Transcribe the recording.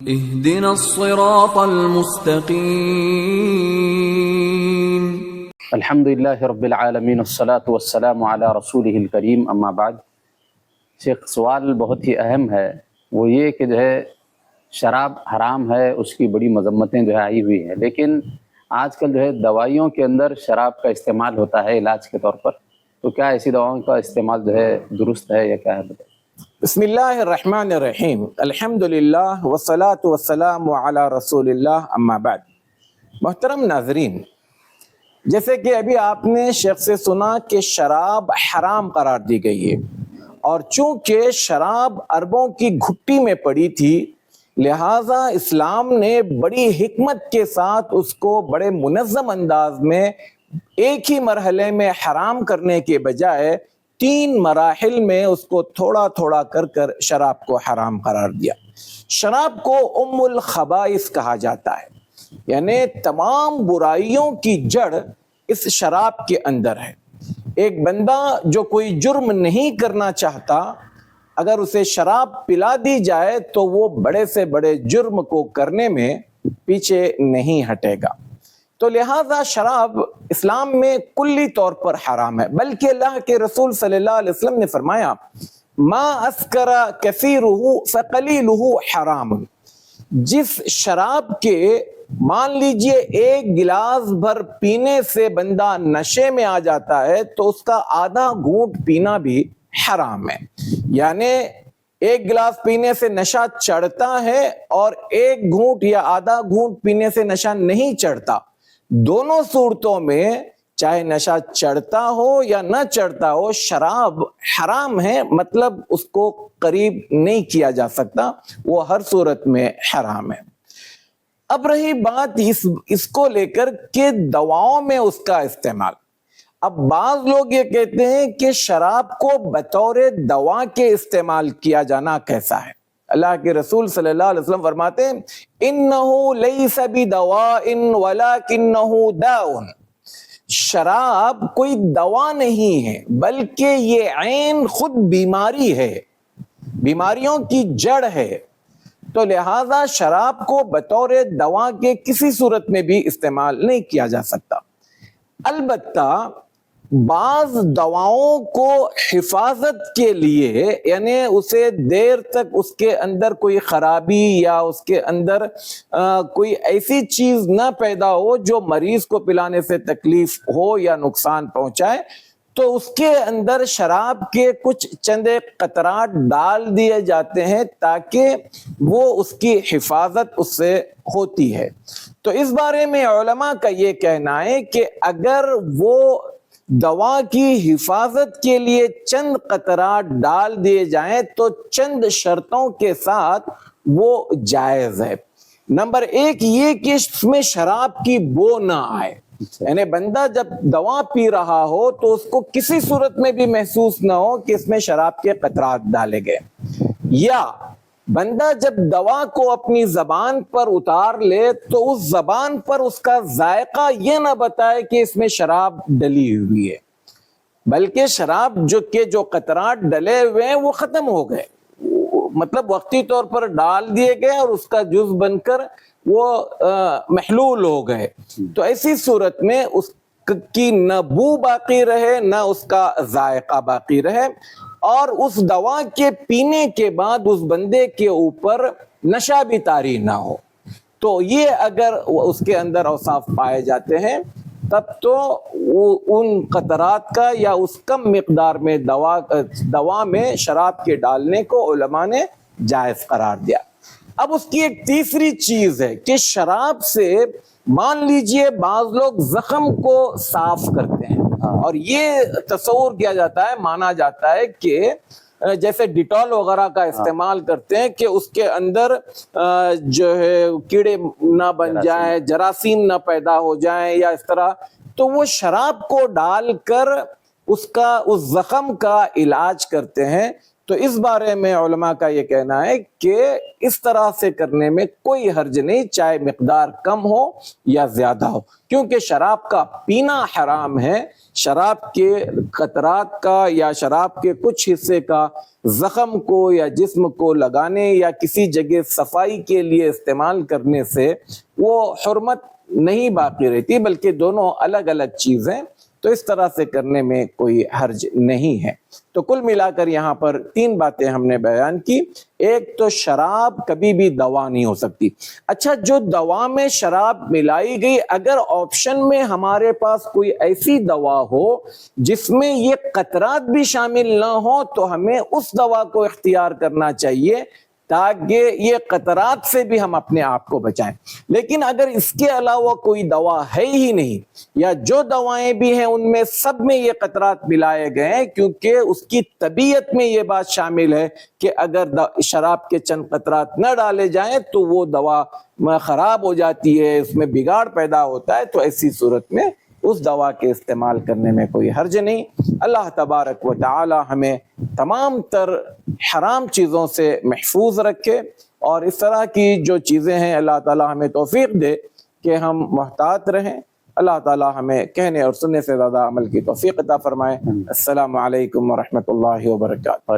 اهدنا الصراط المستقیم۔ الحمدللہ رب العالمین والصلاة والسلام علی رسولہ الکریم، اما بعد۔ شیخ، سوال بہت ہی اہم ہے، وہ یہ کہ شراب حرام ہے، اس کی بڑی مذمتیں آئی ہوئی ہیں، لیکن آج کل دوائیوں کے اندر شراب کا استعمال ہوتا ہے علاج کے طور پر، تو کیا ایسی دواؤں کا استعمال درست ہے یا کیا ہے؟ بتائیں۔ بسم اللہ الرحمن الرحیم، الحمدللہ والصلاة والسلام علی رسول اللہ، اما بعد۔ محترم ناظرین، جیسے کہ ابھی آپ نے شیخ سے سنا کہ شراب حرام قرار دی گئی ہے، اور چونکہ شراب عربوں کی گھٹی میں پڑی تھی، لہٰذا اسلام نے بڑی حکمت کے ساتھ اس کو بڑے منظم انداز میں ایک ہی مرحلے میں حرام کرنے کے بجائے 3 مراحل میں اس کو تھوڑا تھوڑا کر شراب کو حرام قرار دیا۔ شراب کو ام الخبائث کہا جاتا ہے، یعنی تمام برائیوں کی جڑ اس شراب کے اندر ہے۔ ایک بندہ جو کوئی جرم نہیں کرنا چاہتا، اگر اسے شراب پلا دی جائے تو وہ بڑے سے بڑے جرم کو کرنے میں پیچھے نہیں ہٹے گا۔ تو لہٰذا شراب اسلام میں کلی طور پر حرام ہے، بلکہ اللہ کے رسول صلی اللہ علیہ وسلم نے فرمایا ما اسکر کثیرہ فقلیلہ حرام۔ جس شراب کے مان لیجئے 1 گلاس بھر پینے سے بندہ نشے میں آ جاتا ہے تو اس کا آدھا گھونٹ پینا بھی حرام ہے۔ یعنی 1 گلاس پینے سے نشہ چڑھتا ہے اور 1 گھونٹ یا آدھا گھونٹ پینے سے نشہ نہیں چڑھتا۔ دونوں صورتوں میں چاہے نشہ چڑھتا ہو یا نہ چڑھتا ہو، شراب حرام ہے، مطلب اس کو قریب نہیں کیا جا سکتا، وہ ہر صورت میں حرام ہے۔ اب رہی بات اس کو لے کر کہ دواؤں میں اس کا استعمال۔ اب بعض لوگ یہ کہتے ہیں کہ شراب کو بطور دوا کے استعمال کیا جانا کیسا ہے؟ اللہ کے رسول صلی اللہ علیہ وسلم فرماتے ہیں اِنَّهُ لَيْسَ بِدَوَاءٍ وَلَكِنَّهُ دَاءٌ۔ شراب کوئی دوا نہیں ہے، بلکہ یہ عین خود بیماری ہے، بیماریوں کی جڑ ہے۔ تو لہٰذا شراب کو بطور دوا کے کسی صورت میں بھی استعمال نہیں کیا جا سکتا۔ البتہ بعض دواؤں کو حفاظت کے لیے، یعنی اسے دیر تک اس کے اندر کوئی خرابی یا اس کے اندر کوئی ایسی چیز نہ پیدا ہو جو مریض کو پلانے سے تکلیف ہو یا نقصان پہنچائے، تو اس کے اندر شراب کے کچھ چند قطرات ڈال دیے جاتے ہیں تاکہ وہ اس کی حفاظت اس سے ہوتی ہے۔ تو اس بارے میں علماء کا یہ کہنا ہے کہ اگر وہ دوا کی حفاظت کے لیے چند قطرات ڈال دیے جائیں تو چند شرطوں کے ساتھ وہ جائز ہے۔ نمبر 1 یہ کہ اس میں شراب کی بو نہ آئے، یعنی بندہ جب دوا پی رہا ہو تو اس کو کسی صورت میں بھی محسوس نہ ہو کہ اس میں شراب کے قطرات ڈالے گئے، یا بندہ جب دوا کو اپنی زبان پر اتار لے تو اس زبان پر اس کا ذائقہ یہ نہ بتائے کہ اس میں شراب ڈلی ہوئی ہے، بلکہ شراب جو قطرات ڈلے ہوئے ہیں وہ ختم ہو گئے، مطلب وقتی طور پر ڈال دیے گئے اور اس کا جز بن کر وہ محلول ہو گئے۔ تو ایسی صورت میں اس کی نہ بو باقی رہے نہ اس کا ذائقہ باقی رہے، اور اس دوا کے پینے کے بعد اس بندے کے اوپر نشہ بھی طاری نہ ہو۔ تو یہ اگر اس کے اندر اوصاف پائے جاتے ہیں تب تو ان قطرات کا یا اس کم مقدار میں دوا میں شراب کے ڈالنے کو علماء نے جائز قرار دیا۔ اب اس کی ایک تیسری چیز ہے کہ شراب سے مان لیجئے بعض لوگ زخم کو صاف کرتے ہیں، اور یہ تصور کیا جاتا ہے، مانا جاتا ہے کہ جیسے ڈیٹول وغیرہ کا استعمال کرتے ہیں کہ اس کے اندر جو ہے کیڑے نہ بن جائیں، جراثیم نہ پیدا ہو جائیں یا اس طرح، تو وہ شراب کو ڈال کر اس زخم کا علاج کرتے ہیں۔ تو اس بارے میں علماء کا یہ کہنا ہے کہ اس طرح سے کرنے میں کوئی حرج نہیں، چاہے مقدار کم ہو یا زیادہ ہو، کیونکہ شراب کا پینا حرام ہے۔ شراب کے قطرات کا یا شراب کے کچھ حصے کا زخم کو یا جسم کو لگانے یا کسی جگہ صفائی کے لیے استعمال کرنے سے وہ حرمت نہیں باقی رہتی، بلکہ دونوں الگ الگ چیزیں، تو اس طرح سے کرنے میں کوئی حرج نہیں ہے۔ تو کل ملا کر یہاں پر 3 باتیں ہم نے بیان کی۔ ایک تو شراب کبھی بھی دوا نہیں ہو سکتی۔ اچھا، جو دوا میں شراب ملائی گئی، اگر آپشن میں ہمارے پاس کوئی ایسی دوا ہو جس میں یہ قطرات بھی شامل نہ ہو تو ہمیں اس دوا کو اختیار کرنا چاہیے تاکہ یہ قطرات سے بھی ہم اپنے آپ کو بچائیں۔ لیکن اگر اس کے علاوہ کوئی دوا ہے ہی نہیں، یا جو دوائیں بھی ہیں ان میں سب میں یہ قطرات ملائے گئے ہیں، کیونکہ اس کی طبیعت میں یہ بات شامل ہے کہ اگر شراب کے چند قطرات نہ ڈالے جائیں تو وہ دوا خراب ہو جاتی ہے، اس میں بگاڑ پیدا ہوتا ہے، تو ایسی صورت میں اس دوا کے استعمال کرنے میں کوئی حرج نہیں۔ اللہ تبارک و تعالی ہمیں تمام تر حرام چیزوں سے محفوظ رکھے، اور اس طرح کی جو چیزیں ہیں اللہ تعالی ہمیں توفیق دے کہ ہم محتاط رہیں۔ اللہ تعالی ہمیں کہنے اور سننے سے زیادہ عمل کی توفیق عطا فرمائے۔ السلام علیکم ورحمۃ اللہ وبرکاتہ۔